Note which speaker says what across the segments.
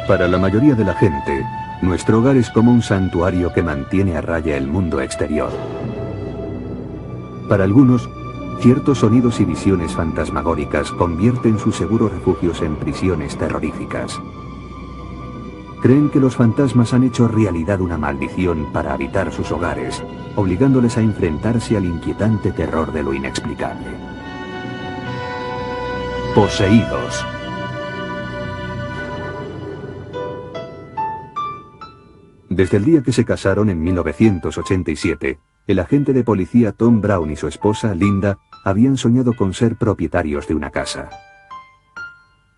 Speaker 1: Para la mayoría de la gente, nuestro hogar es como un santuario que mantiene a raya el mundo exterior. Para algunos, ciertos sonidos y visiones fantasmagóricas convierten sus seguros refugios en prisiones terroríficas. Creen que los fantasmas han hecho realidad una maldición para habitar sus hogares, obligándoles a enfrentarse al inquietante terror de lo inexplicable. Poseídos. Desde el día que se casaron en 1987, el agente de policía Tom Brown y su esposa, Linda, habían soñado con ser propietarios de una casa.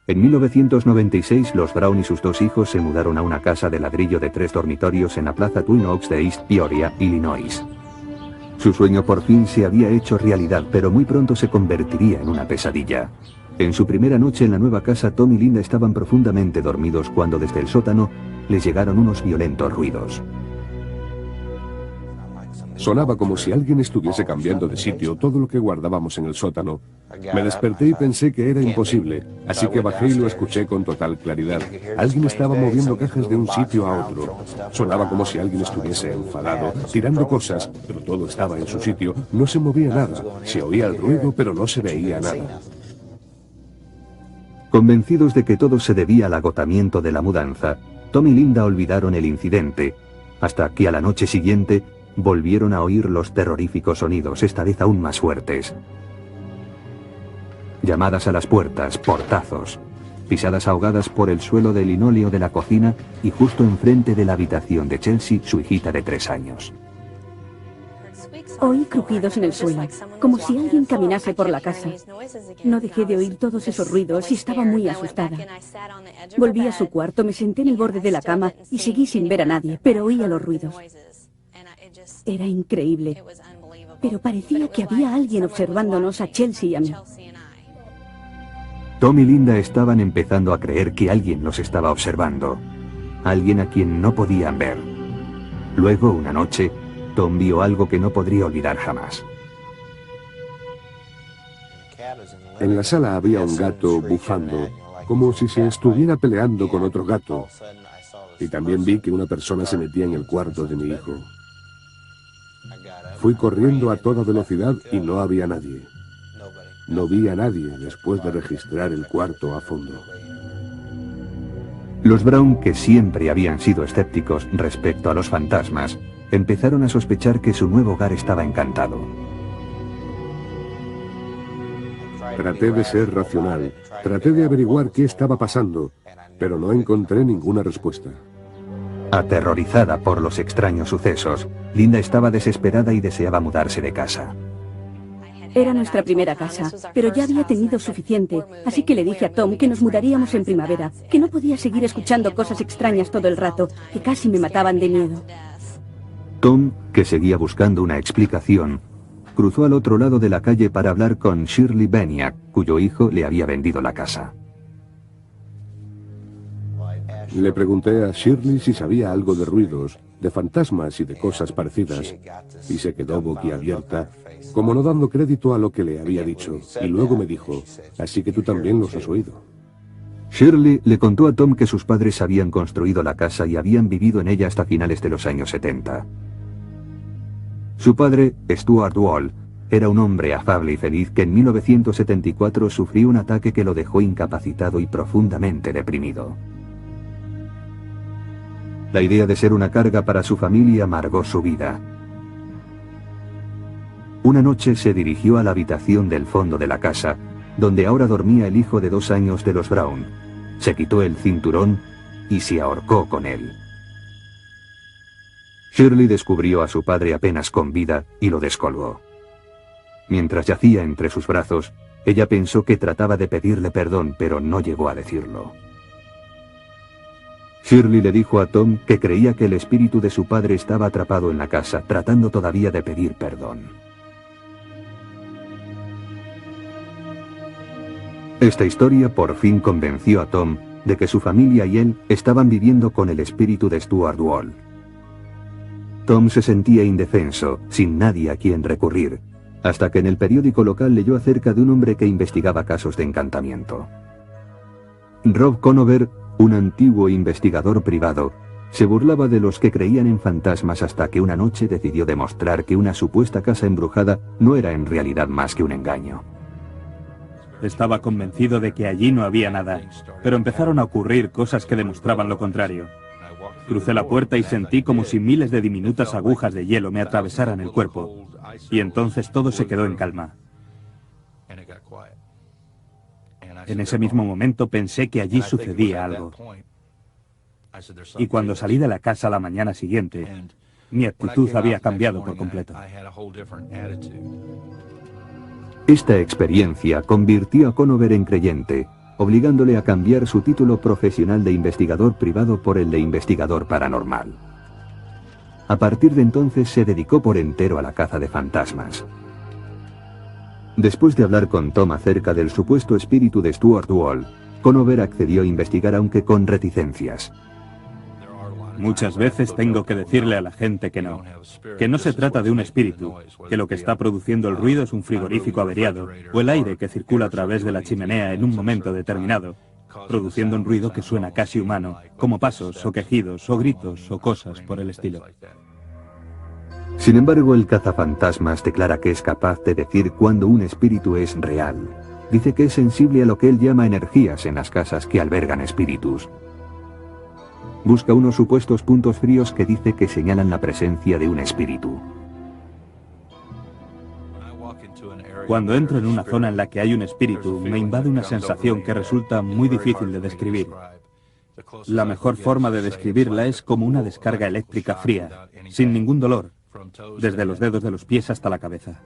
Speaker 1: En 1996, los Brown y sus dos hijos se mudaron a una casa de ladrillo de 3 dormitorios en la plaza Twin Oaks de East Peoria, Illinois. Su sueño por fin se había hecho realidad, pero muy pronto se convertiría en una pesadilla. En su primera noche en la nueva casa, Tom y Linda estaban profundamente dormidos cuando desde el sótano les llegaron unos violentos ruidos.
Speaker 2: Sonaba como si alguien estuviese cambiando de sitio todo lo que guardábamos en el sótano. Me desperté y pensé que era imposible, así que bajé y lo escuché con total claridad. Alguien estaba moviendo cajas de un sitio a otro. Sonaba como si alguien estuviese enfadado, tirando cosas, pero todo estaba en su sitio. No se movía nada. Se oía el ruido, pero no se veía nada.
Speaker 1: Convencidos de que todo se debía al agotamiento de la mudanza, Tom y Linda olvidaron el incidente, hasta que a la noche siguiente volvieron a oír los terroríficos sonidos, esta vez aún más fuertes. Llamadas a las puertas, portazos, pisadas ahogadas por el suelo de linóleo de la cocina y justo enfrente de la habitación de Chelsea, su hijita de 3 años.
Speaker 3: Oí crujidos en el suelo, como si alguien caminase por la casa. No dejé de oír todos esos ruidos y estaba muy asustada. Volví a su cuarto, me senté en el borde de la cama y seguí sin ver a nadie, pero oía los ruidos. Era increíble, pero parecía que había alguien observándonos a Chelsea y a mí.
Speaker 1: Tom y Linda estaban empezando a creer que alguien los estaba observando, alguien a quien no podían ver. Luego, una noche, Tom vio algo que no podría olvidar jamás.
Speaker 2: En la sala había un gato bufando, como si se estuviera peleando con otro gato. Y también vi que una persona se metía en el cuarto de mi hijo. Fui corriendo a toda velocidad y no había nadie. No vi a nadie después de registrar el cuarto a fondo.
Speaker 1: Los Brown, que siempre habían sido escépticos respecto a los fantasmas, empezaron a sospechar que su nuevo hogar estaba encantado.
Speaker 2: Traté de ser racional, traté de averiguar qué estaba pasando, pero no encontré ninguna respuesta.
Speaker 1: Aterrorizada por los extraños sucesos, Linda estaba desesperada y deseaba mudarse de casa.
Speaker 3: Era nuestra primera casa, pero ya había tenido suficiente, así que le dije a Tom que nos mudaríamos en primavera, que no podía seguir escuchando cosas extrañas todo el rato, que casi me mataban de miedo.
Speaker 1: Tom, que seguía buscando una explicación, cruzó al otro lado de la calle para hablar con Shirley Beniak, cuyo hijo le había vendido la casa.
Speaker 2: Le pregunté a Shirley si sabía algo de ruidos, de fantasmas y de cosas parecidas, y se quedó boquiabierta, como no dando crédito a lo que le había dicho, y luego me dijo, así que tú también los has oído.
Speaker 1: Shirley le contó a Tom que sus padres habían construido la casa y habían vivido en ella hasta finales de los años 70. Su padre, Stuart Wall, era un hombre afable y feliz que en 1974 sufrió un ataque que lo dejó incapacitado y profundamente deprimido. La idea de ser una carga para su familia amargó su vida. Una noche se dirigió a la habitación del fondo de la casa, donde ahora dormía el hijo de 2 años de los Brown. Se quitó el cinturón y se ahorcó con él. Shirley descubrió a su padre apenas con vida y lo descolgó. Mientras yacía entre sus brazos, ella pensó que trataba de pedirle perdón, pero no llegó a decirlo. Shirley le dijo a Tom que creía que el espíritu de su padre estaba atrapado en la casa, tratando todavía de pedir perdón. Esta historia por fin convenció a Tom de que su familia y él estaban viviendo con el espíritu de Stuart Wall. Tom se sentía indefenso, sin nadie a quien recurrir, hasta que en el periódico local leyó acerca de un hombre que investigaba casos de encantamiento. Rob Conover Un antiguo investigador privado se burlaba de los que creían en fantasmas hasta que una noche decidió demostrar que una supuesta casa embrujada no era en realidad más que un engaño.
Speaker 4: Estaba convencido de que allí no había nada, pero empezaron a ocurrir cosas que demostraban lo contrario. Crucé la puerta y sentí como si miles de diminutas agujas de hielo me atravesaran el cuerpo. Y entonces todo se quedó en calma. En ese mismo momento pensé que allí sucedía algo. Y cuando salí de la casa la mañana siguiente, mi actitud había cambiado por completo.
Speaker 1: Esta experiencia convirtió a Conover en creyente, obligándole a cambiar su título profesional de investigador privado por el de investigador paranormal. A partir de entonces se dedicó por entero a la caza de fantasmas. Después de hablar con Tom acerca del supuesto espíritu de Stuart Wall, Conover accedió a investigar aunque con reticencias.
Speaker 4: Muchas veces tengo que decirle a la gente que no se trata de un espíritu, que lo que está produciendo el ruido es un frigorífico averiado o el aire que circula a través de la chimenea en un momento determinado, produciendo un ruido que suena casi humano, como pasos o quejidos o gritos o cosas por el estilo.
Speaker 1: Sin embargo, el cazafantasmas declara que es capaz de decir cuando un espíritu es real. Dice que es sensible a lo que él llama energías en las casas que albergan espíritus. Busca unos supuestos puntos fríos que dice que señalan la presencia de un espíritu.
Speaker 4: Cuando entro en una zona en la que hay un espíritu, me invade una sensación que resulta muy difícil de describir. La mejor forma de describirla es como una descarga eléctrica fría, sin ningún dolor, desde los dedos de los pies hasta la cabeza.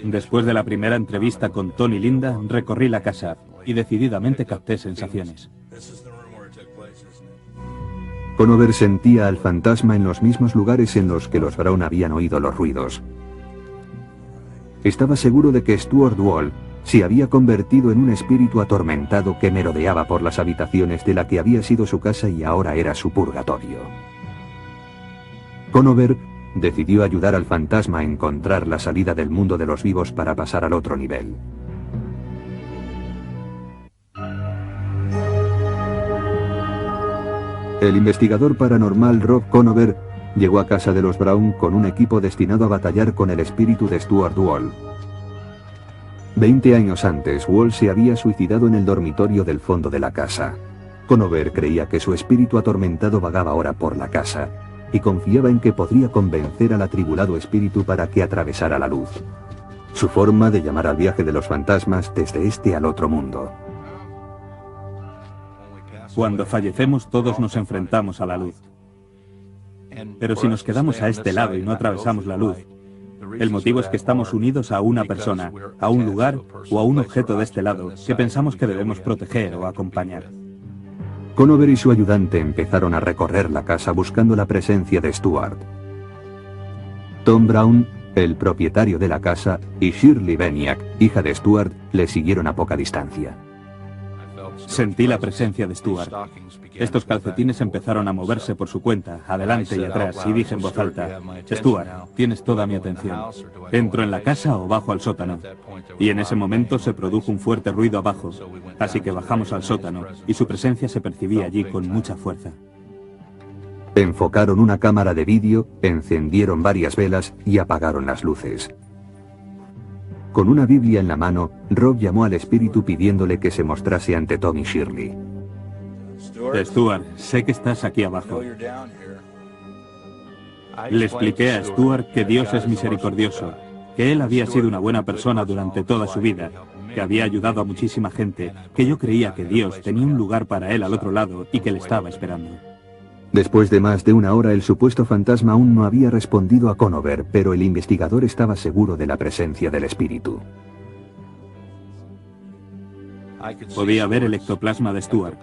Speaker 4: Después de la primera entrevista con Tony y Linda, recorrí la casa y decididamente capté sensaciones.
Speaker 1: Conover sentía al fantasma en los mismos lugares en los que los Brown habían oído los ruidos. Estaba seguro de que Stuart Wall se había convertido en un espíritu atormentado que merodeaba por las habitaciones de la que había sido su casa y ahora era su purgatorio. Conover decidió ayudar al fantasma a encontrar la salida del mundo de los vivos para pasar al otro nivel. El investigador paranormal Rob Conover llegó a casa de los Brown con un equipo destinado a batallar con el espíritu de Stuart Wall. 20 años antes, Wall se había suicidado en el dormitorio del fondo de la casa. Conover creía que su espíritu atormentado vagaba ahora por la casa y confiaba en que podría convencer al atribulado espíritu para que atravesara la luz. Su forma de llamar al viaje de los fantasmas desde este al otro mundo.
Speaker 4: Cuando fallecemos todos nos enfrentamos a la luz. Pero si nos quedamos a este lado y no atravesamos la luz, el motivo es que estamos unidos a una persona, a un lugar o a un objeto de este lado que pensamos que debemos proteger o acompañar.
Speaker 1: Conover y su ayudante empezaron a recorrer la casa buscando la presencia de Stuart. Tom Brown, el propietario de la casa, y Shirley Beniak, hija de Stuart, le siguieron a poca distancia.
Speaker 4: Sentí la presencia de Stuart. Estos calcetines empezaron a moverse por su cuenta, adelante y atrás, y dije en voz alta: Stuart, tienes toda mi atención. ¿Entro en la casa o bajo al sótano? Y en ese momento se produjo un fuerte ruido abajo, así que bajamos al sótano, y su presencia se percibía allí con mucha fuerza.
Speaker 1: Enfocaron una cámara de vídeo, encendieron varias velas y apagaron las luces. Con una Biblia en la mano, Rob llamó al espíritu pidiéndole que se mostrase ante Tom y Shirley.
Speaker 4: Stuart, sé que estás aquí abajo. Le expliqué a Stuart que Dios es misericordioso, que él había sido una buena persona durante toda su vida, que había ayudado a muchísima gente, que yo creía que Dios tenía un lugar para él al otro lado y que le estaba esperando.
Speaker 1: Después de más de una hora, el supuesto fantasma aún no había respondido a Conover, pero el investigador estaba seguro de la presencia del espíritu.
Speaker 4: Podía ver el ectoplasma de Stuart.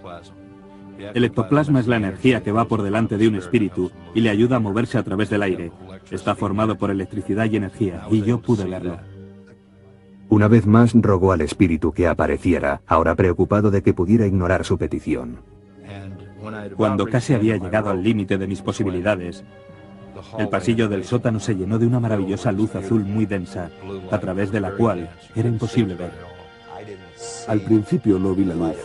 Speaker 4: El ectoplasma es la energía que va por delante de un espíritu y le ayuda a moverse a través del aire. Está formado por electricidad y energía, y yo pude verlo.
Speaker 1: Una vez más rogó al espíritu que apareciera, ahora preocupado de que pudiera ignorar su petición.
Speaker 4: Cuando casi había llegado al límite de mis posibilidades, el pasillo del sótano se llenó de una maravillosa luz azul muy densa, a través de la cual era imposible ver.
Speaker 2: Al principio no vi la luz,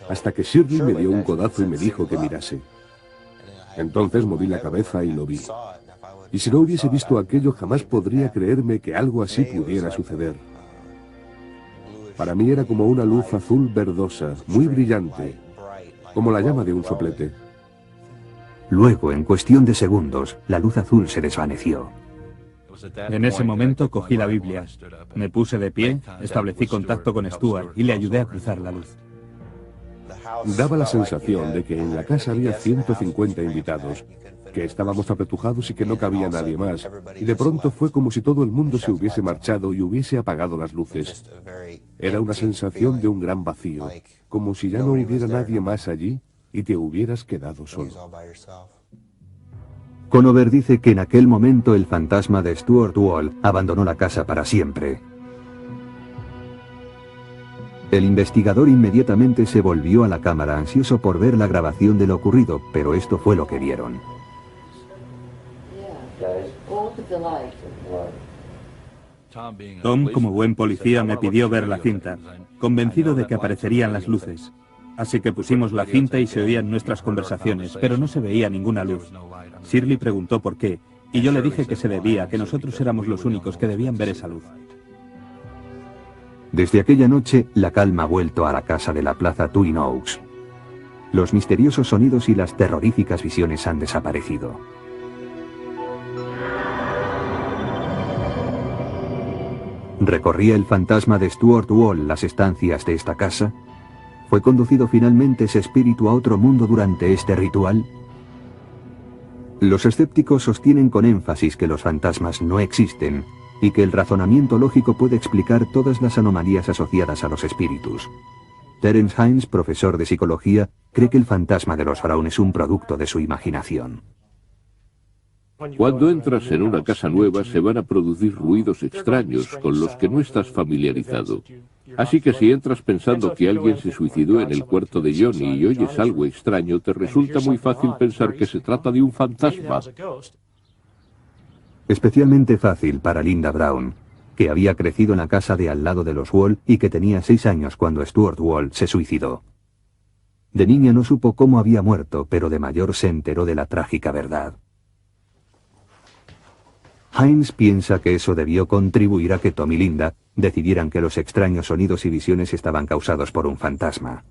Speaker 2: hasta que Shirley me dio un codazo y me dijo que mirase. Entonces moví la cabeza y lo vi. Y si no hubiese visto aquello, jamás podría creerme que algo así pudiera suceder. Para mí era como una luz azul verdosa, muy brillante, como la llama de un soplete.
Speaker 1: Luego, en cuestión de segundos, la luz azul se desvaneció.
Speaker 4: En ese momento cogí la Biblia, me puse de pie, establecí contacto con Stuart y le ayudé a cruzar la luz.
Speaker 2: Daba la sensación de que en la casa había 150 invitados, que estábamos apretujados y que no cabía nadie más, y de pronto fue como si todo el mundo se hubiese marchado y hubiese apagado las luces. Era una sensación de un gran vacío, como si ya no hubiera nadie más allí y te hubieras quedado solo.
Speaker 1: Conover dice que en aquel momento el fantasma de Stuart Wall abandonó la casa para siempre. El investigador inmediatamente se volvió a la cámara ansioso por ver la grabación de lo ocurrido, pero esto fue lo que vieron.
Speaker 4: Tom, como buen policía, me pidió ver la cinta, convencido de que aparecerían las luces. Así que pusimos la cinta y se oían nuestras conversaciones, pero no se veía ninguna luz. Shirley preguntó por qué, y yo le dije que se debía a que nosotros éramos los únicos que debían ver esa luz.
Speaker 1: Desde aquella noche, la calma ha vuelto a la casa de la plaza Twin Oaks. Los misteriosos sonidos y las terroríficas visiones han desaparecido. ¿Recorría el fantasma de Stuart Wall las estancias de esta casa? ¿Fue conducido finalmente ese espíritu a otro mundo durante este ritual? Los escépticos sostienen con énfasis que los fantasmas no existen y que el razonamiento lógico puede explicar todas las anomalías asociadas a los espíritus. Terence Hines, profesor de psicología, cree que el fantasma de los Brown es un producto de su imaginación.
Speaker 5: Cuando entras en una casa nueva se van a producir ruidos extraños con los que no estás familiarizado. Así que si entras pensando que alguien se suicidó en el cuarto de Johnny y oyes algo extraño, te resulta muy fácil pensar que se trata de un fantasma.
Speaker 1: Especialmente fácil para Linda Brown, que había crecido en la casa de al lado de los Wall y que tenía 6 años cuando Stuart Wall se suicidó. De niña no supo cómo había muerto, pero de mayor se enteró de la trágica verdad. Hines piensa que eso debió contribuir a que Tom y Linda decidieran que los extraños sonidos y visiones estaban causados por un fantasma.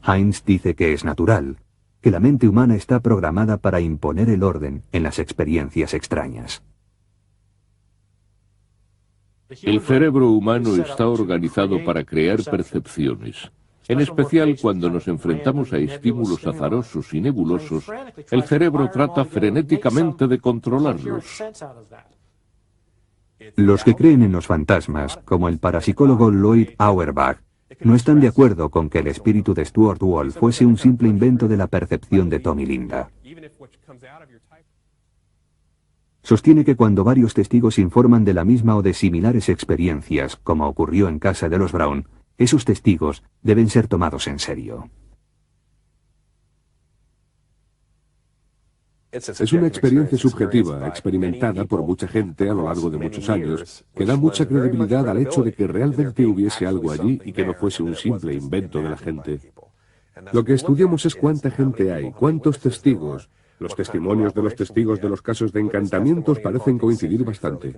Speaker 1: Hines dice que es natural, que la mente humana está programada para imponer el orden en las experiencias extrañas.
Speaker 5: El cerebro humano está organizado para crear percepciones. En especial cuando nos enfrentamos a estímulos azarosos y nebulosos, el cerebro trata frenéticamente de controlarlos.
Speaker 1: Los que creen en los fantasmas, como el parapsicólogo Lloyd Auerbach, no están de acuerdo con que el espíritu de Stuart Wall fuese un simple invento de la percepción de Tom y Linda. Sostiene que cuando varios testigos informan de la misma o de similares experiencias, como ocurrió en casa de los Brown, esos testigos deben ser tomados en serio.
Speaker 2: Es una experiencia subjetiva, experimentada por mucha gente a lo largo de muchos años, que da mucha credibilidad al hecho de que realmente hubiese algo allí y que no fuese un simple invento de la gente. Lo que estudiamos es cuánta gente hay, cuántos testigos. Los testimonios de los testigos de los casos de encantamientos parecen coincidir bastante.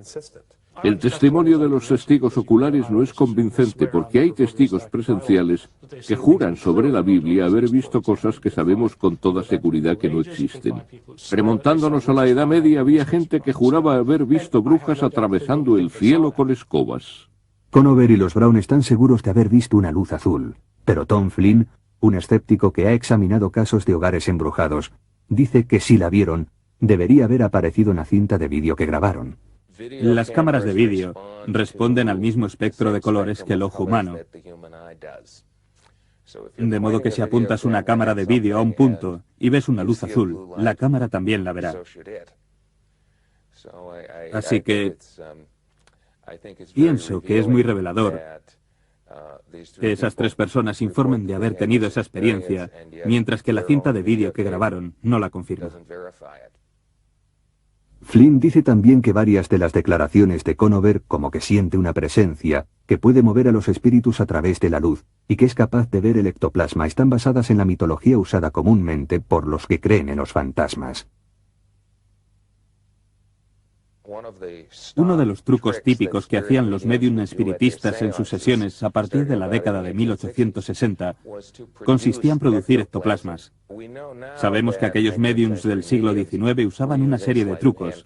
Speaker 5: El testimonio de los testigos oculares no es convincente porque hay testigos presenciales que juran sobre la Biblia haber visto cosas que sabemos con toda seguridad que no existen. Remontándonos a la Edad Media había gente que juraba haber visto brujas atravesando el cielo con escobas.
Speaker 1: Conover y los Brown están seguros de haber visto una luz azul, pero Tom Flynn, un escéptico que ha examinado casos de hogares embrujados, dice que si la vieron, debería haber aparecido en la cinta de vídeo que grabaron.
Speaker 4: Las cámaras de vídeo responden al mismo espectro de colores que el ojo humano. De modo que si apuntas una cámara de vídeo a un punto y ves una luz azul, la cámara también la verá. Así que pienso que es muy revelador que esas 3 personas informen de haber tenido esa experiencia, mientras que la cinta de vídeo que grabaron no la confirma.
Speaker 1: Flynn dice también que varias de las declaraciones de Conover, como que siente una presencia, que puede mover a los espíritus a través de la luz, y que es capaz de ver el ectoplasma, están basadas en la mitología usada comúnmente por los que creen en los fantasmas.
Speaker 4: Uno de los trucos típicos que hacían los médium espiritistas en sus sesiones a partir de la década de 1860 consistía en producir ectoplasmas. Sabemos que aquellos médiums del siglo XIX usaban una serie de trucos,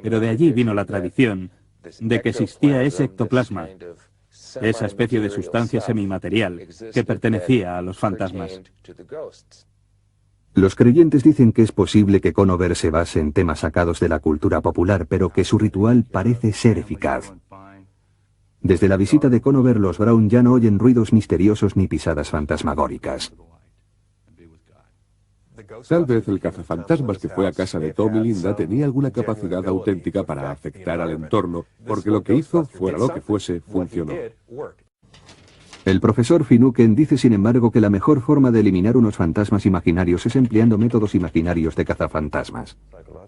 Speaker 4: pero de allí vino la tradición de que existía ese ectoplasma, esa especie de sustancia semimaterial que pertenecía a los fantasmas.
Speaker 1: Los creyentes dicen que es posible que Conover se base en temas sacados de la cultura popular, pero que su ritual parece ser eficaz. Desde la visita de Conover, los Brown ya no oyen ruidos misteriosos ni pisadas fantasmagóricas.
Speaker 2: Tal vez el cazafantasmas que fue a casa de Tom y Linda tenía alguna capacidad auténtica para afectar al entorno, porque lo que hizo, fuera lo que fuese, funcionó.
Speaker 1: El profesor Finucane dice, sin embargo, que la mejor forma de eliminar unos fantasmas imaginarios es empleando métodos imaginarios de cazafantasmas.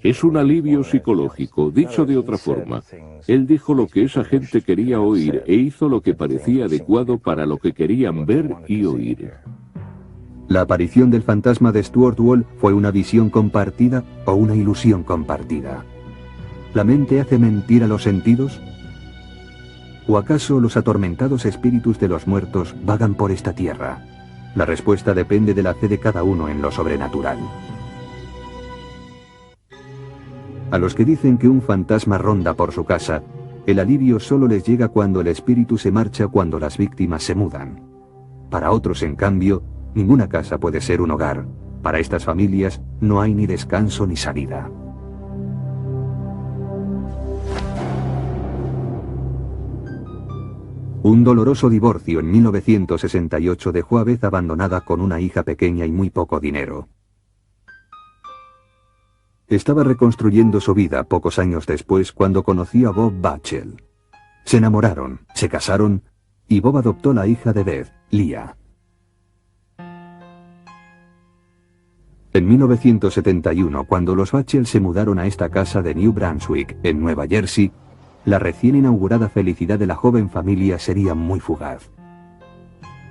Speaker 5: Es un alivio psicológico, dicho de otra forma. Él dijo lo que esa gente quería oír e hizo lo que parecía adecuado para lo que querían ver y oír.
Speaker 1: La aparición del fantasma de Stuart Wall fue una visión compartida o una ilusión compartida. ¿La mente hace mentir a los sentidos? ¿O acaso los atormentados espíritus de los muertos vagan por esta tierra? La respuesta depende de la fe de cada uno en lo sobrenatural. A los que dicen que un fantasma ronda por su casa, el alivio solo les llega cuando el espíritu se marcha, cuando las víctimas se mudan. Para otros, en cambio, ninguna casa puede ser un hogar. Para estas familias no hay ni descanso ni salida. Un doloroso divorcio en 1968 dejó a Beth abandonada con una hija pequeña y muy poco dinero. Estaba reconstruyendo su vida pocos años después cuando conoció a Bob Batchel. Se enamoraron, se casaron y Bob adoptó la hija de Beth, Leah. En 1971, cuando los Batchel se mudaron a esta casa de New Brunswick, en Nueva Jersey, la recién inaugurada felicidad de la joven familia sería muy fugaz.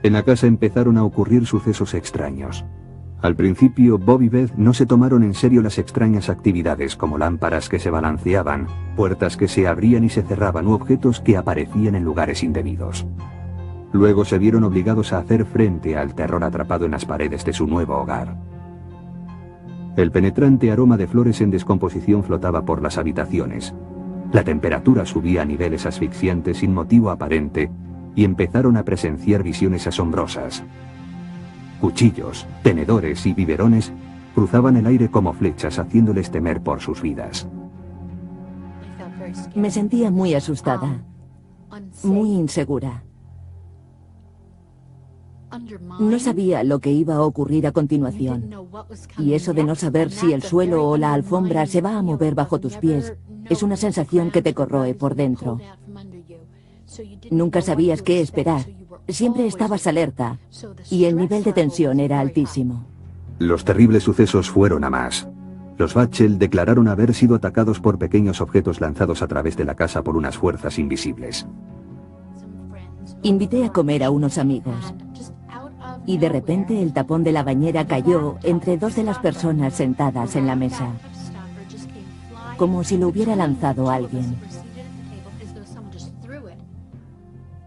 Speaker 1: En la casa empezaron a ocurrir sucesos extraños. Al principio, Bob y Beth no se tomaron en serio las extrañas actividades, como lámparas que se balanceaban, puertas que se abrían y se cerraban u objetos que aparecían en lugares indebidos. Luego se vieron obligados a hacer frente al terror atrapado en las paredes de su nuevo hogar. El penetrante aroma de flores en descomposición flotaba por las habitaciones. La temperatura subía a niveles asfixiantes sin motivo aparente y empezaron a presenciar visiones asombrosas. Cuchillos, tenedores y biberones cruzaban el aire como flechas, haciéndoles temer por sus vidas.
Speaker 6: Me sentía muy asustada, muy insegura. No sabía lo que iba a ocurrir a continuación. Y eso de no saber si el suelo o la alfombra se va a mover bajo tus pies es una sensación que te corroe por dentro. Nunca sabías qué esperar. Siempre estabas alerta y el nivel de tensión era altísimo.
Speaker 1: Los terribles sucesos fueron a más. Los Batchel declararon haber sido atacados por pequeños objetos lanzados a través de la casa por unas fuerzas invisibles.
Speaker 6: Invité a comer a unos amigos. Y de repente el tapón de la bañera cayó entre dos de las personas sentadas en la mesa, como si lo hubiera lanzado alguien.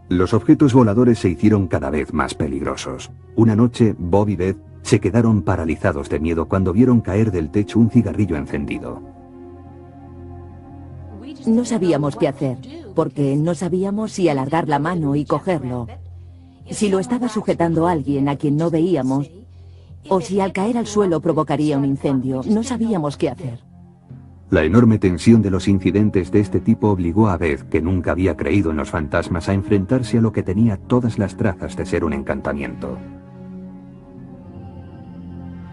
Speaker 1: Los objetos voladores se hicieron cada vez más peligrosos. Una noche, Bob y Beth se quedaron paralizados de miedo cuando vieron caer del techo un cigarrillo encendido.
Speaker 6: No sabíamos qué hacer, porque no sabíamos si alargar la mano y cogerlo, si lo estaba sujetando alguien a quien no veíamos, o si al caer al suelo provocaría un incendio. No sabíamos qué hacer.
Speaker 1: La enorme tensión de los incidentes de este tipo obligó a Beth, que nunca había creído en los fantasmas, a enfrentarse a lo que tenía todas las trazas de ser un encantamiento.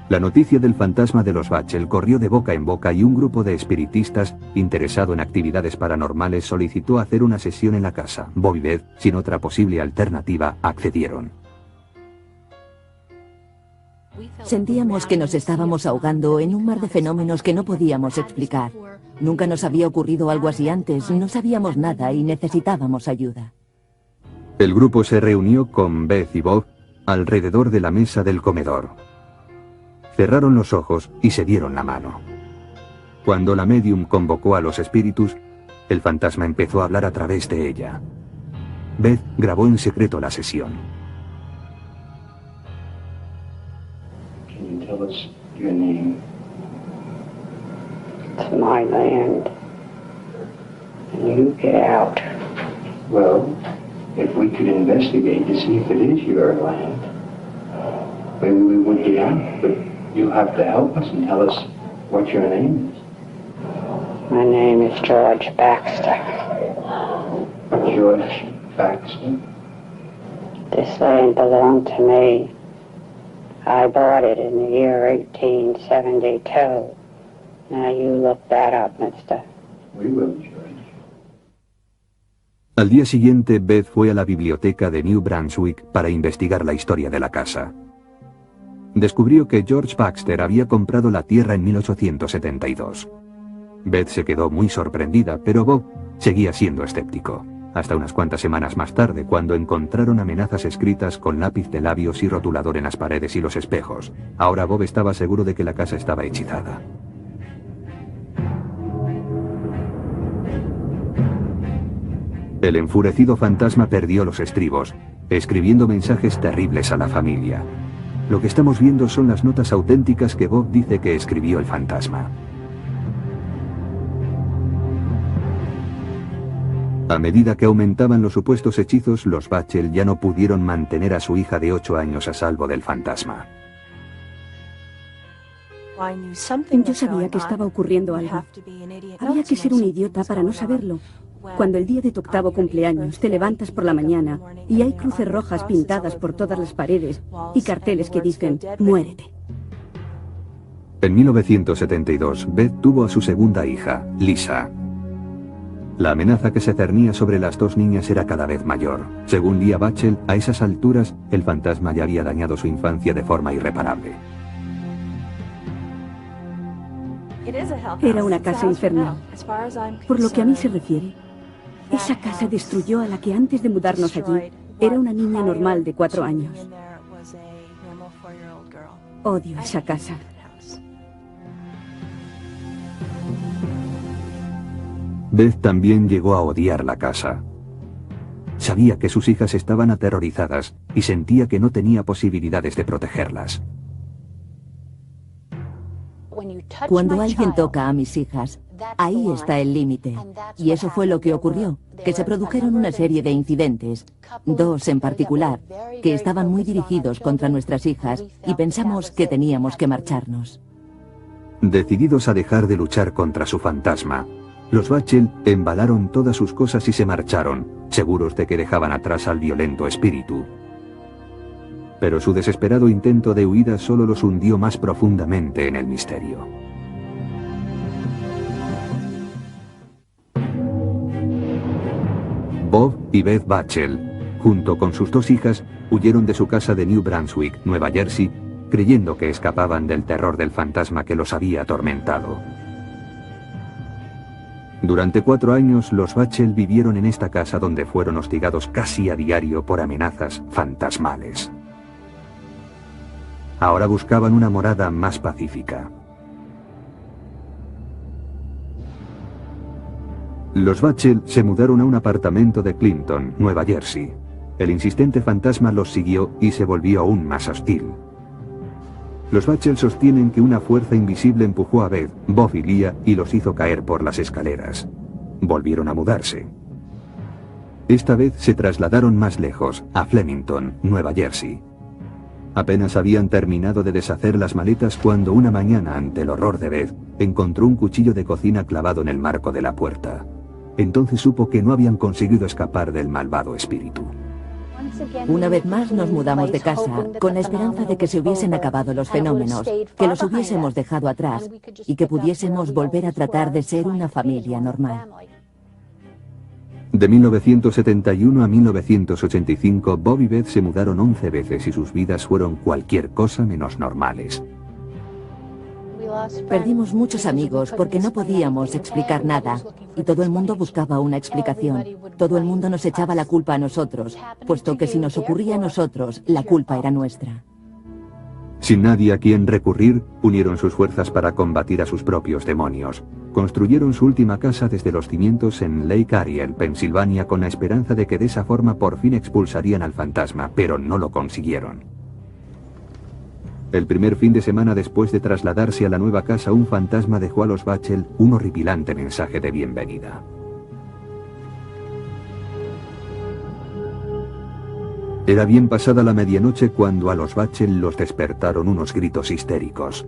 Speaker 1: La noticia del fantasma de los Batchel corrió de boca en boca y un grupo de espiritistas, interesado en actividades paranormales, solicitó hacer una sesión en la casa. Bob y Beth, sin otra posible alternativa, accedieron.
Speaker 6: Sentíamos que nos estábamos ahogando en un mar de fenómenos que no podíamos explicar. Nunca nos había ocurrido algo así antes, no sabíamos nada y necesitábamos ayuda.
Speaker 1: El grupo se reunió con Beth y Bob alrededor de la mesa del comedor. Cerraron los ojos y se dieron la mano. Cuando la medium convocó a los espíritus, el fantasma empezó a hablar a través de ella. Beth grabó en secreto la sesión.
Speaker 7: Can you tell us your name? It's my land. And you get out. Well, if we could investigate to see if it is your land, maybe we would get out, but you'll have to help us and tell us what your name is. My name is George Baxter. George Baxter? This land belonged to me. I bought it in the year 1872. Now you look that up, mister. We will, George.
Speaker 1: Al día siguiente, Beth fue a la biblioteca de New Brunswick para investigar la historia de la casa. Descubrió que George Baxter había comprado la tierra en 1872. Beth se quedó muy sorprendida, pero Bob seguía siendo escéptico. Hasta unas cuantas semanas más tarde, cuando encontraron amenazas escritas con lápiz de labios y rotulador en las paredes y los espejos. Ahora Bob estaba seguro de que la casa estaba hechizada. El enfurecido fantasma perdió los estribos, escribiendo mensajes terribles a la familia. Lo que estamos viendo son las notas auténticas que Bob dice que escribió el fantasma. A medida que aumentaban los supuestos hechizos, los Bachel ya no pudieron mantener a su hija de 8 años a salvo del fantasma.
Speaker 3: Yo sabía que estaba ocurriendo algo. Había que ser un idiota para no saberlo. Cuando el día de tu 8º cumpleaños te levantas por la mañana y hay cruces rojas pintadas por todas las paredes y carteles que dicen «Muérete».
Speaker 1: En 1972, Beth tuvo a su segunda hija, Lisa. La amenaza que se cernía sobre las dos niñas era cada vez mayor. Según Leah Bachel, a esas alturas, el fantasma ya había dañado su infancia de forma irreparable.
Speaker 3: Era una casa infernal. Por lo que a mí se refiere, esa casa destruyó a la que antes de mudarnos allí era una niña normal de 4 años. Odio esa casa.
Speaker 1: Beth también llegó a odiar la casa. Sabía que sus hijas estaban aterrorizadas y sentía que no tenía posibilidades de protegerlas.
Speaker 6: Cuando alguien toca a mis hijas, ahí está el límite. Y eso fue lo que ocurrió, que se produjeron una serie de incidentes, 2 en particular, que estaban muy dirigidos contra nuestras hijas y pensamos que teníamos que marcharnos.
Speaker 1: Decididos a dejar de luchar contra su fantasma, los Bachel embalaron todas sus cosas y se marcharon, seguros de que dejaban atrás al violento espíritu. Pero su desesperado intento de huida solo los hundió más profundamente en el misterio. Bob y Beth Bachel, junto con sus 2 hijas, huyeron de su casa de New Brunswick, Nueva Jersey, creyendo que escapaban del terror del fantasma que los había atormentado. Durante 4 años, los Bachel vivieron en esta casa donde fueron hostigados casi a diario por amenazas fantasmales. Ahora buscaban una morada más pacífica. Los Bachel se mudaron a un apartamento de Clinton, Nueva Jersey. El insistente fantasma los siguió y se volvió aún más hostil. Los Bachel sostienen que una fuerza invisible empujó a Beth, Bob y Leah y los hizo caer por las escaleras. Volvieron a mudarse. Esta vez se trasladaron más lejos, a Flemington, Nueva Jersey. Apenas habían terminado de deshacer las maletas cuando una mañana, ante el horror de Beth, encontró un cuchillo de cocina clavado en el marco de la puerta. Entonces supo que no habían conseguido escapar del malvado espíritu.
Speaker 6: Una vez más nos mudamos de casa, con la esperanza de que se hubiesen acabado los fenómenos, que los hubiésemos dejado atrás y que pudiésemos volver a tratar de ser una familia normal.
Speaker 1: De 1971 a 1985, Bob y Beth se mudaron 11 veces y sus vidas fueron cualquier cosa menos normales.
Speaker 6: Perdimos muchos amigos porque no podíamos explicar nada y todo el mundo buscaba una explicación. Todo el mundo nos echaba la culpa a nosotros, puesto que si nos ocurría a nosotros, la culpa era nuestra.
Speaker 1: Sin nadie a quien recurrir, unieron sus fuerzas para combatir a sus propios demonios. Construyeron su última casa desde los cimientos en Lake Ariel, Pensilvania, con la esperanza de que de esa forma por fin expulsarían al fantasma, pero no lo consiguieron. El primer fin de semana después de trasladarse a la nueva casa, un fantasma dejó a los Bachel un horripilante mensaje de bienvenida. Era bien pasada la medianoche cuando a los Bachel los despertaron unos gritos histéricos.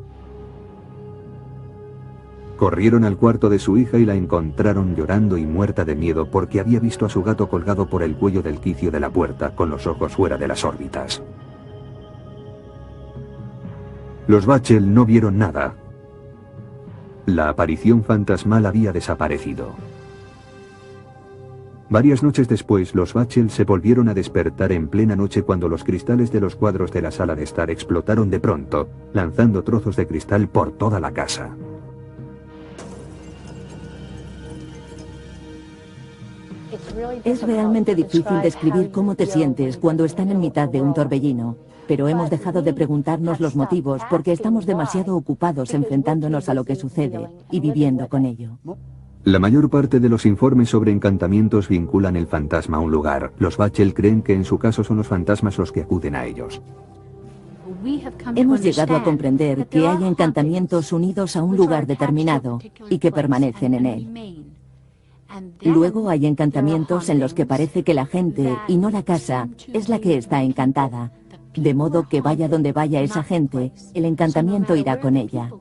Speaker 1: Corrieron al cuarto de su hija y la encontraron llorando y muerta de miedo porque había visto a su gato colgado por el cuello del quicio de la puerta, con los ojos fuera de las órbitas. Los Bachel no vieron nada. La aparición fantasmal había desaparecido. Varias noches después, los Bachel se volvieron a despertar en plena noche cuando los cristales de los cuadros de la sala de estar explotaron de pronto, lanzando trozos de cristal por toda la casa.
Speaker 6: Es realmente difícil describir cómo te sientes cuando están en mitad de un torbellino, pero hemos dejado de preguntarnos los motivos porque estamos demasiado ocupados enfrentándonos a lo que sucede y viviendo con ello.
Speaker 1: La mayor parte de los informes sobre encantamientos vinculan el fantasma a un lugar. Los Bachel creen que en su caso son los fantasmas los que acuden a ellos.
Speaker 6: Hemos llegado a comprender que hay encantamientos unidos a un lugar determinado y que permanecen en él. Luego hay encantamientos en los que parece que la gente, y no la casa, es la que está encantada. De modo que vaya donde vaya esa gente, el encantamiento irá con ella.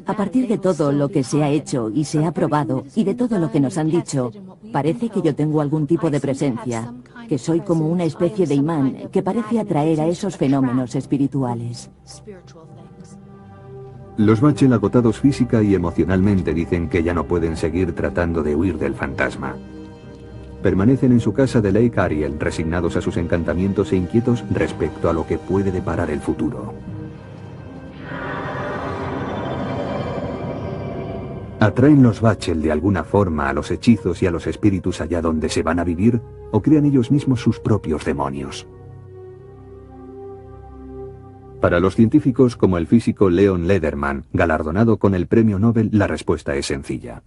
Speaker 6: A partir de todo lo que se ha hecho y se ha probado, y de todo lo que nos han dicho, parece que yo tengo algún tipo de presencia, que soy como una especie de imán que parece atraer a esos fenómenos espirituales.
Speaker 1: Los Bachel, agotados física y emocionalmente, dicen que ya no pueden seguir tratando de huir del fantasma. Permanecen en su casa de Lake Ariel, resignados a sus encantamientos e inquietos respecto a lo que puede deparar el futuro. ¿Atraen los Bachel de alguna forma a los hechizos y a los espíritus allá donde se van a vivir, o crean ellos mismos sus propios demonios? Para los científicos como el físico Leon Lederman, galardonado con el premio Nobel, la respuesta es sencilla.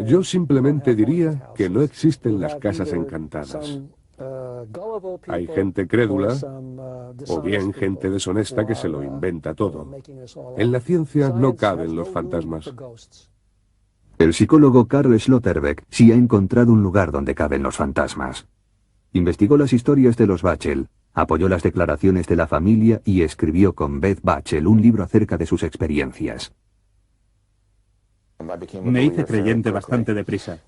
Speaker 2: Yo simplemente diría que no existen las casas encantadas. Hay gente crédula o bien gente deshonesta que se lo inventa todo. En la ciencia no caben los fantasmas.
Speaker 1: El psicólogo Carl Sloterdijk sí ha encontrado un lugar donde caben los fantasmas. Investigó las historias de los Bachel, apoyó las declaraciones de la familia y escribió con Beth Bachel un libro acerca de sus experiencias.
Speaker 4: Me hice creyente bastante deprisa.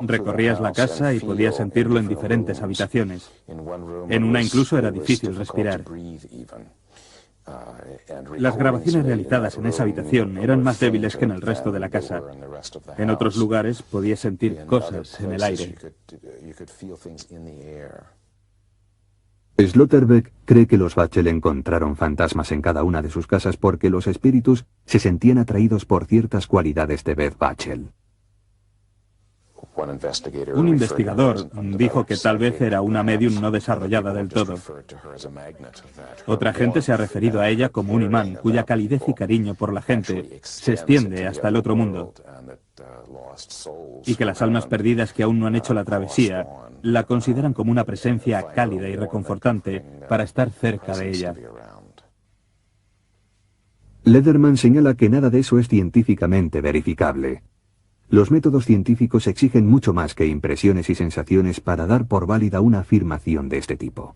Speaker 4: Recorrías la casa y podías sentirlo en diferentes habitaciones. En una incluso era difícil respirar. Las grabaciones realizadas en esa habitación eran más débiles que en el resto de la casa. En otros lugares podías sentir cosas en el aire.
Speaker 1: Sloterdijk cree que los Bachel encontraron fantasmas en cada una de sus casas porque los espíritus se sentían atraídos por ciertas cualidades de Beth Bachel.
Speaker 4: Un investigador dijo que tal vez era una médium no desarrollada del todo. Otra gente se ha referido a ella como un imán cuya calidez y cariño por la gente se extiende hasta el otro mundo. Y que las almas perdidas que aún no han hecho la travesía la consideran como una presencia cálida y reconfortante para estar cerca de ella.
Speaker 1: Lederman señala que nada de eso es científicamente verificable. Los métodos científicos exigen mucho más que impresiones y sensaciones para dar por válida una afirmación de este tipo.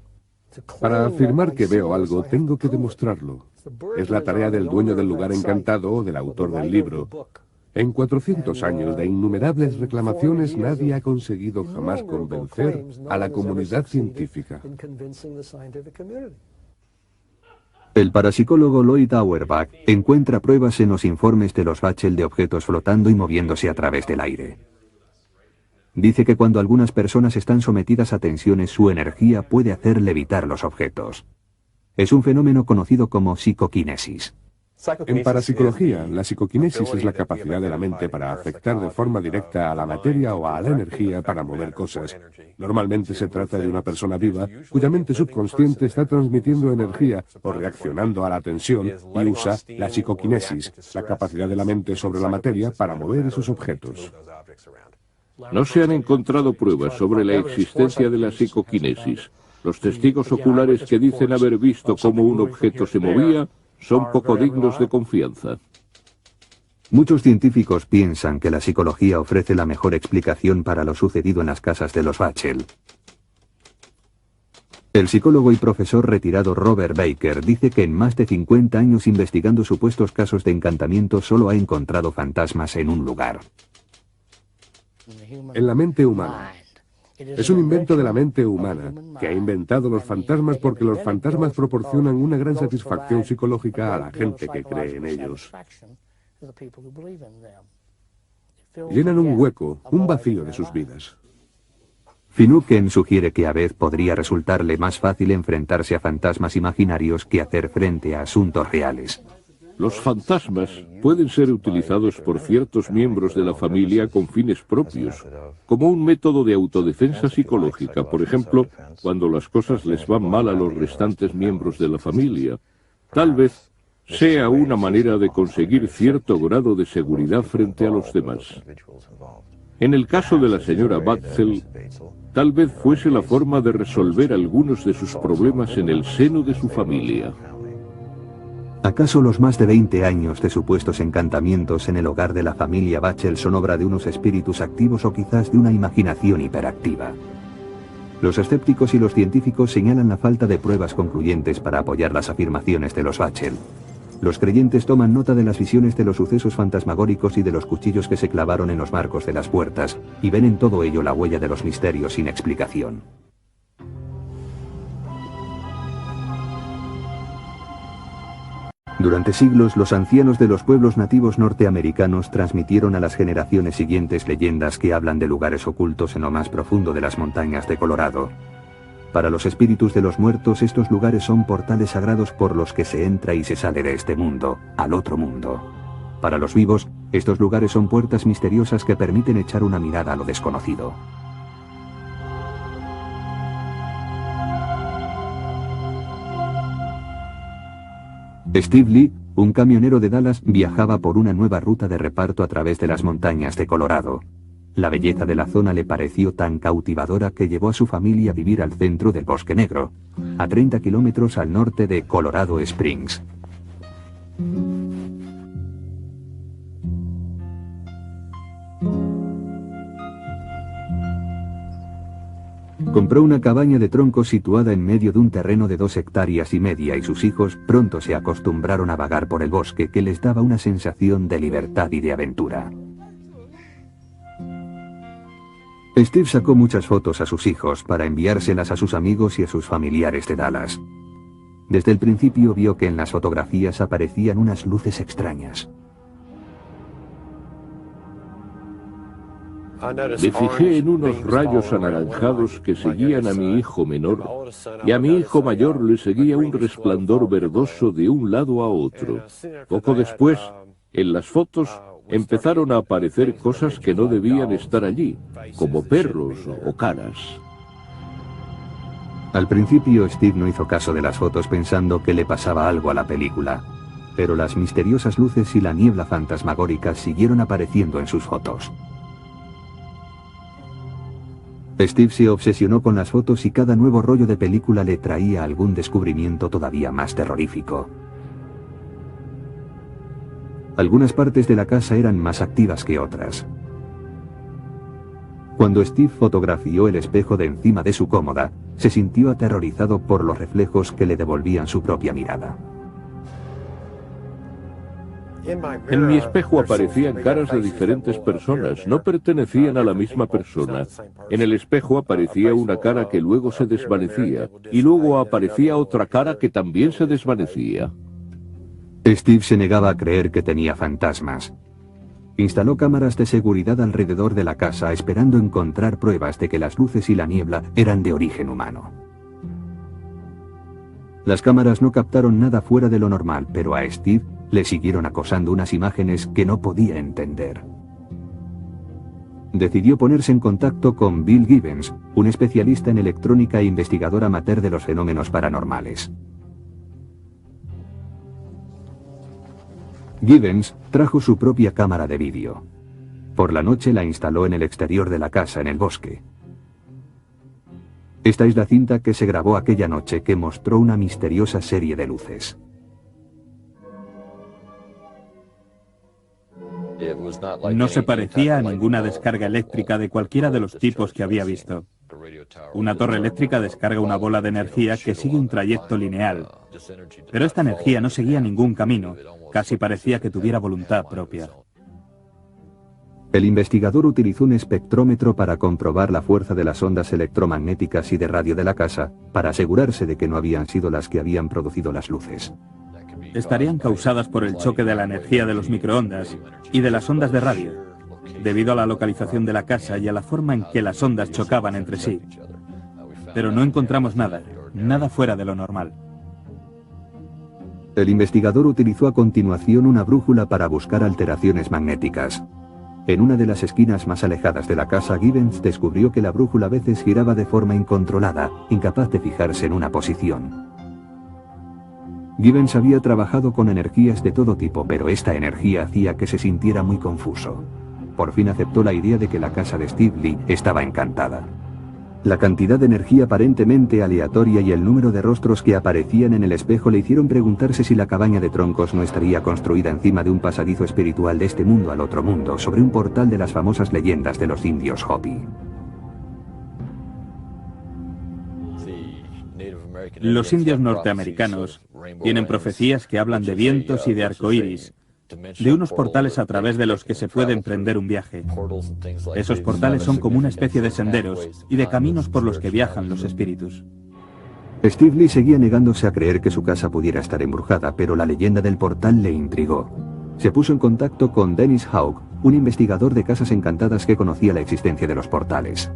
Speaker 2: Para afirmar que veo algo, tengo que demostrarlo. Es la tarea del dueño del lugar encantado o del autor del libro. En 400 años de innumerables reclamaciones, nadie ha conseguido jamás convencer a la comunidad científica.
Speaker 1: El parapsicólogo Lloyd Auerbach encuentra pruebas en los informes de los Bachel de objetos flotando y moviéndose a través del aire. Dice que cuando algunas personas están sometidas a tensiones, su energía puede hacer levitar los objetos. Es un fenómeno conocido como psicoquinesis.
Speaker 2: En parapsicología, la psicoquinesis es la capacidad de la mente para afectar de forma directa a la materia o a la energía para mover cosas. Normalmente se trata de una persona viva cuya mente subconsciente está transmitiendo energía o reaccionando a la tensión y usa la psicoquinesis, la capacidad de la mente sobre la materia para mover esos objetos.
Speaker 5: No se han encontrado pruebas sobre la existencia de la psicoquinesis. Los testigos oculares que dicen haber visto cómo un objeto se movía son poco dignos de confianza.
Speaker 1: Muchos científicos piensan que la psicología ofrece la mejor explicación para lo sucedido en las casas de los Bachel. El psicólogo y profesor retirado Robert Baker dice que en más de 50 años investigando supuestos casos de encantamiento solo ha encontrado fantasmas en un lugar.
Speaker 2: En la mente humana. Es un invento de la mente humana, que ha inventado los fantasmas porque los fantasmas proporcionan una gran satisfacción psicológica a la gente que cree en ellos. Llenan un hueco, un vacío de sus vidas.
Speaker 1: Finucane sugiere que a veces podría resultarle más fácil enfrentarse a fantasmas imaginarios que hacer frente a asuntos reales.
Speaker 5: Los fantasmas pueden ser utilizados por ciertos miembros de la familia con fines propios, como un método de autodefensa psicológica, por ejemplo, cuando las cosas les van mal a los restantes miembros de la familia. Tal vez sea una manera de conseguir cierto grado de seguridad frente a los demás. En el caso de la señora Batzel, tal vez fuese la forma de resolver algunos de sus problemas en el seno de su familia.
Speaker 1: ¿Acaso los más de 20 años de supuestos encantamientos en el hogar de la familia Bachel son obra de unos espíritus activos o quizás de una imaginación hiperactiva? Los escépticos y los científicos señalan la falta de pruebas concluyentes para apoyar las afirmaciones de los Bachel. Los creyentes toman nota de las visiones de los sucesos fantasmagóricos y de los cuchillos que se clavaron en los marcos de las puertas, y ven en todo ello la huella de los misterios sin explicación. Durante siglos, los ancianos de los pueblos nativos norteamericanos transmitieron a las generaciones siguientes leyendas que hablan de lugares ocultos en lo más profundo de las montañas de Colorado. Para los espíritus de los muertos, estos lugares son portales sagrados por los que se entra y se sale de este mundo, al otro mundo. Para los vivos, estos lugares son puertas misteriosas que permiten echar una mirada a lo desconocido. Steve Lee, un camionero de Dallas, viajaba por una nueva ruta de reparto a través de las montañas de Colorado. La belleza de la zona le pareció tan cautivadora que llevó a su familia a vivir al centro del Bosque Negro, a 30 kilómetros al norte de Colorado Springs. Compró una cabaña de troncos situada en medio de un terreno de 2,5 hectáreas y sus hijos pronto se acostumbraron a vagar por el bosque, que les daba una sensación de libertad y de aventura. Steve sacó muchas fotos a sus hijos para enviárselas a sus amigos y a sus familiares de Dallas. Desde el principio vio que en las fotografías aparecían unas luces extrañas.
Speaker 5: Me fijé en unos rayos anaranjados que seguían a mi hijo menor, y a mi hijo mayor le seguía un resplandor verdoso de un lado a otro. Poco después, en las fotos, empezaron a aparecer cosas que no debían estar allí, como perros o caras.
Speaker 1: Al principio Steve no hizo caso de las fotos pensando que le pasaba algo a la película, pero las misteriosas luces y la niebla fantasmagórica siguieron apareciendo en sus fotos. Steve se obsesionó con las fotos y cada nuevo rollo de película le traía algún descubrimiento todavía más terrorífico. Algunas partes de la casa eran más activas que otras. Cuando Steve fotografió el espejo de encima de su cómoda, se sintió aterrorizado por los reflejos que le devolvían su propia mirada.
Speaker 5: En mi espejo aparecían caras de diferentes personas, no pertenecían a la misma persona. En el espejo aparecía una cara que luego se desvanecía, y luego aparecía otra cara que también se desvanecía.
Speaker 1: Steve se negaba a creer que tenía fantasmas. Instaló cámaras de seguridad alrededor de la casa esperando encontrar pruebas de que las luces y la niebla eran de origen humano. Las cámaras no captaron nada fuera de lo normal, pero a Steve le siguieron acosando unas imágenes que no podía entender. Decidió ponerse en contacto con Bill Gibbons, un especialista en electrónica e investigador amateur de los fenómenos paranormales. Gibbons trajo su propia cámara de vídeo. Por la noche la instaló en el exterior de la casa en el bosque. Esta es la cinta que se grabó aquella noche que mostró una misteriosa serie de luces.
Speaker 4: No se parecía a ninguna descarga eléctrica de cualquiera de los tipos que había visto. Una torre eléctrica descarga una bola de energía que sigue un trayecto lineal, pero esta energía no seguía ningún camino, casi parecía que tuviera voluntad propia.
Speaker 1: El investigador utilizó un espectrómetro para comprobar la fuerza de las ondas electromagnéticas y de radio de la casa, para asegurarse de que no habían sido las que habían producido las luces.
Speaker 4: Estarían causadas por el choque de la energía de los microondas y de las ondas de radio, debido a la localización de la casa y a la forma en que las ondas chocaban entre sí. Pero no encontramos nada, nada fuera de lo normal.
Speaker 1: El investigador utilizó a continuación una brújula para buscar alteraciones magnéticas. En una de las esquinas más alejadas de la casa, Gibbons descubrió que la brújula a veces giraba de forma incontrolada, incapaz de fijarse en una posición. Gibbons había trabajado con energías de todo tipo, pero esta energía hacía que se sintiera muy confuso. Por fin aceptó la idea de que la casa de Steve Lee estaba encantada. La cantidad de energía aparentemente aleatoria y el número de rostros que aparecían en el espejo le hicieron preguntarse si la cabaña de troncos no estaría construida encima de un pasadizo espiritual de este mundo al otro mundo, sobre un portal de las famosas leyendas de los indios Hopi.
Speaker 4: Los indios norteamericanos tienen profecías que hablan de vientos y de arcoíris, de unos portales a través de los que se puede emprender un viaje. Esos portales son como una especie de senderos y de caminos por los que viajan los espíritus.
Speaker 1: Steve Lee seguía negándose a creer que su casa pudiera estar embrujada, pero la leyenda del portal le intrigó. Se puso en contacto con Dennis Hawk, un investigador de casas encantadas que conocía la existencia de los portales.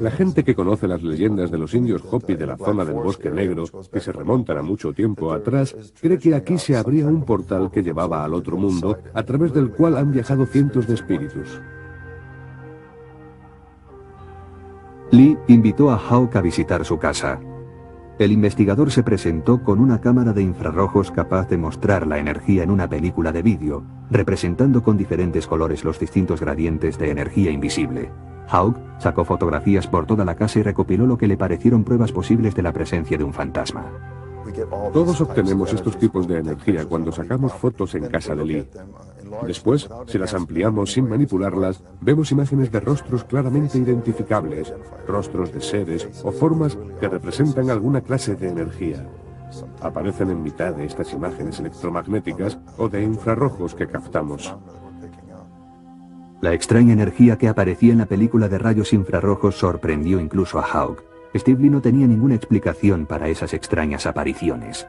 Speaker 2: La gente que conoce las leyendas de los indios Hopi de la zona del Bosque Negro, que se remontan a mucho tiempo atrás, cree que aquí se abría un portal que llevaba al otro mundo, a través del cual han viajado cientos de espíritus.
Speaker 1: Lee invitó a Hawk a visitar su casa. El investigador se presentó con una cámara de infrarrojos capaz de mostrar la energía en una película de vídeo, representando con diferentes colores los distintos gradientes de energía invisible. Hawk sacó fotografías por toda la casa y recopiló lo que le parecieron pruebas posibles de la presencia de un fantasma.
Speaker 2: Todos obtenemos estos tipos de energía cuando sacamos fotos en casa de Lee. Después, si las ampliamos sin manipularlas, vemos imágenes de rostros claramente identificables, rostros de seres o formas que representan alguna clase de energía. Aparecen en mitad de estas imágenes electromagnéticas o de infrarrojos que captamos.
Speaker 1: La extraña energía que aparecía en la película de rayos infrarrojos sorprendió incluso a Hawk. Steve Lee no tenía ninguna explicación para esas extrañas apariciones.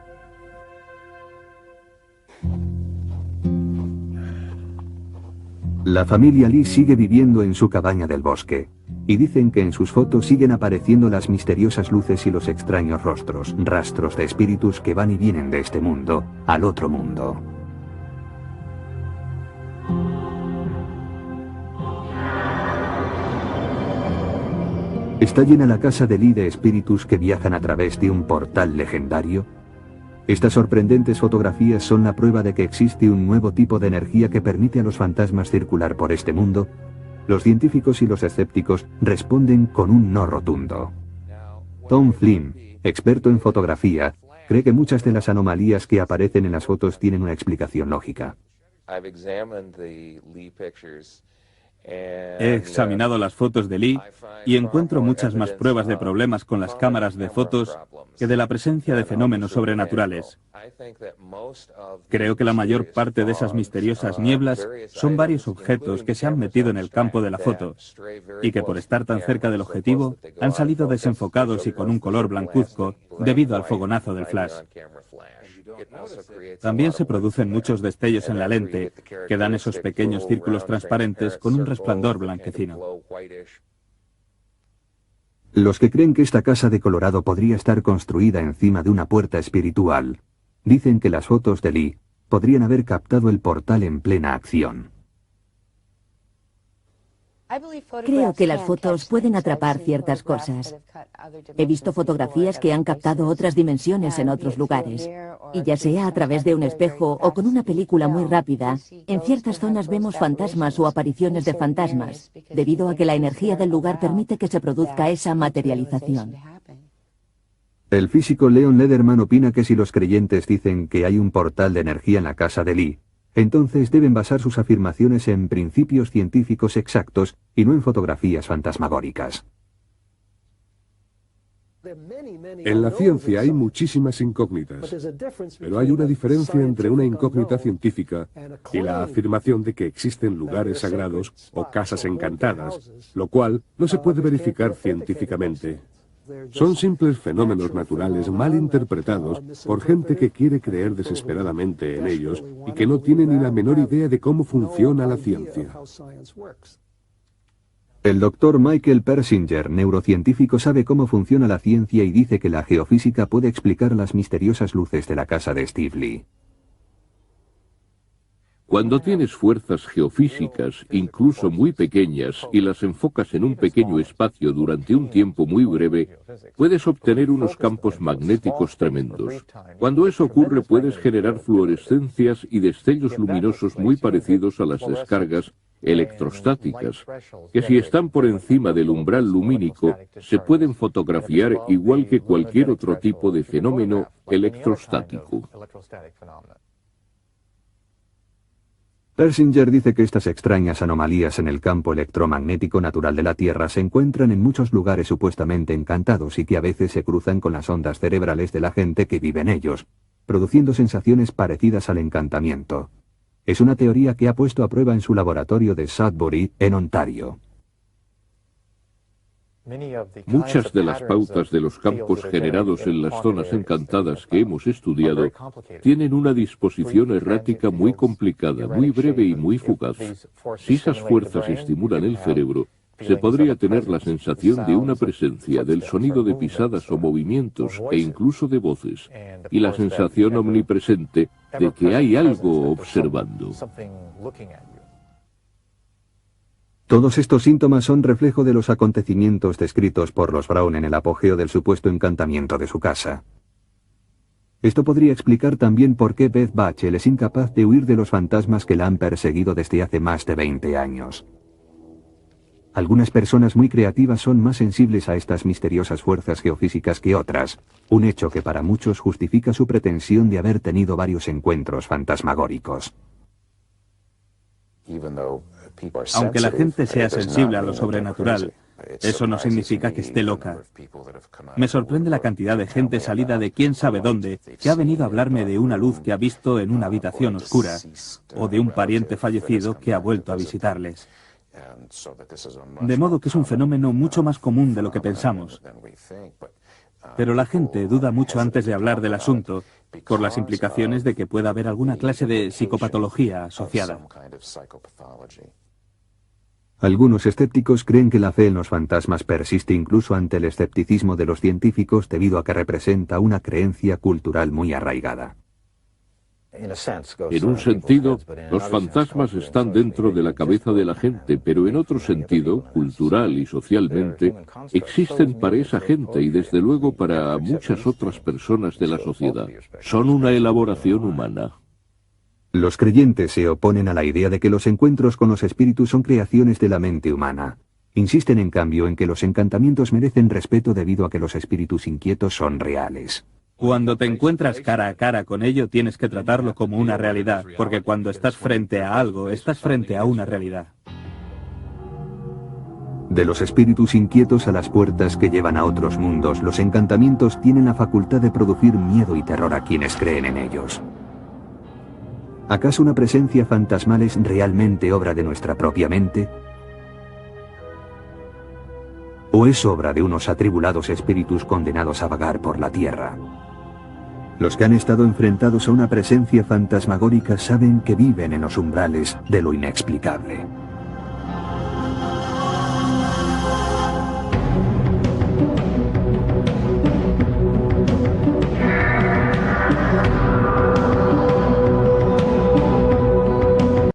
Speaker 1: La familia Lee sigue viviendo en su cabaña del bosque, y dicen que en sus fotos siguen apareciendo las misteriosas luces y los extraños rostros, rastros de espíritus que van y vienen de este mundo al otro mundo. ¿Está llena la casa de Lee de espíritus que viajan a través de un portal legendario? Estas sorprendentes fotografías son la prueba de que existe un nuevo tipo de energía que permite a los fantasmas circular por este mundo. Los científicos y los escépticos responden con un no rotundo. Tom Flynn, experto en fotografía, cree que muchas de las anomalías que aparecen en las fotos tienen una explicación lógica.
Speaker 4: He examinado las fotos de Lee y encuentro muchas más pruebas de problemas con las cámaras de fotos que de la presencia de fenómenos sobrenaturales. Creo que la mayor parte de esas misteriosas nieblas son varios objetos que se han metido en el campo de la foto y que por estar tan cerca del objetivo han salido desenfocados y con un color blancuzco debido al fogonazo del flash. También se producen muchos destellos en la lente que dan esos pequeños círculos transparentes con un resplandor blanquecino.
Speaker 1: Los que creen que esta casa de Colorado podría estar construida encima de una puerta espiritual, dicen que las fotos de Lee podrían haber captado el portal en plena acción.
Speaker 6: Creo que las fotos pueden atrapar ciertas cosas. He visto fotografías que han captado otras dimensiones en otros lugares. Y ya sea a través de un espejo o con una película muy rápida, en ciertas zonas vemos fantasmas o apariciones de fantasmas, debido a que la energía del lugar permite que se produzca esa materialización.
Speaker 1: El físico Leon Lederman opina que si los creyentes dicen que hay un portal de energía en la casa de Lee, entonces deben basar sus afirmaciones en principios científicos exactos y no en fotografías fantasmagóricas.
Speaker 2: En la ciencia hay muchísimas incógnitas, pero hay una diferencia entre una incógnita científica y la afirmación de que existen lugares sagrados o casas encantadas, lo cual no se puede verificar científicamente. Son simples fenómenos naturales mal interpretados por gente que quiere creer desesperadamente en ellos y que no tiene ni la menor idea de cómo funciona la ciencia.
Speaker 1: El doctor Michael Persinger, neurocientífico, sabe cómo funciona la ciencia y dice que la geofísica puede explicar las misteriosas luces de la casa de Steve Lee.
Speaker 5: Cuando tienes fuerzas geofísicas, incluso muy pequeñas, y las enfocas en un pequeño espacio durante un tiempo muy breve, puedes obtener unos campos magnéticos tremendos. Cuando eso ocurre, puedes generar fluorescencias y destellos luminosos muy parecidos a las descargas electrostáticas, que si están por encima del umbral lumínico, se pueden fotografiar igual que cualquier otro tipo de fenómeno electrostático.
Speaker 1: Persinger dice que estas extrañas anomalías en el campo electromagnético natural de la Tierra se encuentran en muchos lugares supuestamente encantados y que a veces se cruzan con las ondas cerebrales de la gente que vive en ellos, produciendo sensaciones parecidas al encantamiento. Es una teoría que ha puesto a prueba en su laboratorio de Sudbury, en Ontario.
Speaker 5: Muchas de las pautas de los campos generados en las zonas encantadas que hemos estudiado tienen una disposición errática muy complicada, muy breve y muy fugaz. Si esas fuerzas estimulan el cerebro, se podría tener la sensación de una presencia, del sonido de pisadas o movimientos e incluso de voces, y la sensación omnipresente de que hay algo observando.
Speaker 1: Todos estos síntomas son reflejo de los acontecimientos descritos por los Brown en el apogeo del supuesto encantamiento de su casa. Esto podría explicar también por qué Beth Bachel es incapaz de huir de los fantasmas que la han perseguido desde hace más de 20 años. Algunas personas muy creativas son más sensibles a estas misteriosas fuerzas geofísicas que otras, un hecho que para muchos justifica su pretensión de haber tenido varios encuentros fantasmagóricos.
Speaker 4: Aunque la gente sea sensible a lo sobrenatural, eso no significa que esté loca. Me sorprende la cantidad de gente salida de quién sabe dónde que ha venido a hablarme de una luz que ha visto en una habitación oscura, o de un pariente fallecido que ha vuelto a visitarles. De modo que es un fenómeno mucho más común de lo que pensamos. Pero la gente duda mucho antes de hablar del asunto, por las implicaciones de que pueda haber alguna clase de psicopatología asociada.
Speaker 1: Algunos escépticos creen que la fe en los fantasmas persiste incluso ante el escepticismo de los científicos debido a que representa una creencia cultural muy arraigada.
Speaker 5: En un sentido, los fantasmas están dentro de la cabeza de la gente, pero en otro sentido, cultural y socialmente, existen para esa gente y desde luego para muchas otras personas de la sociedad. Son una elaboración humana.
Speaker 1: Los creyentes se oponen a la idea de que los encuentros con los espíritus son creaciones de la mente humana. Insisten en cambio en que los encantamientos merecen respeto debido a que los espíritus inquietos son reales.
Speaker 4: Cuando te encuentras cara a cara con ello, tienes que tratarlo como una realidad, porque cuando estás frente a algo, estás frente a una realidad.
Speaker 1: De los espíritus inquietos a las puertas que llevan a otros mundos, los encantamientos tienen la facultad de producir miedo y terror a quienes creen en ellos. ¿Acaso una presencia fantasmal es realmente obra de nuestra propia mente? ¿O es obra de unos atribulados espíritus condenados a vagar por la tierra? Los que han estado enfrentados a una presencia fantasmagórica saben que viven en los umbrales de lo inexplicable.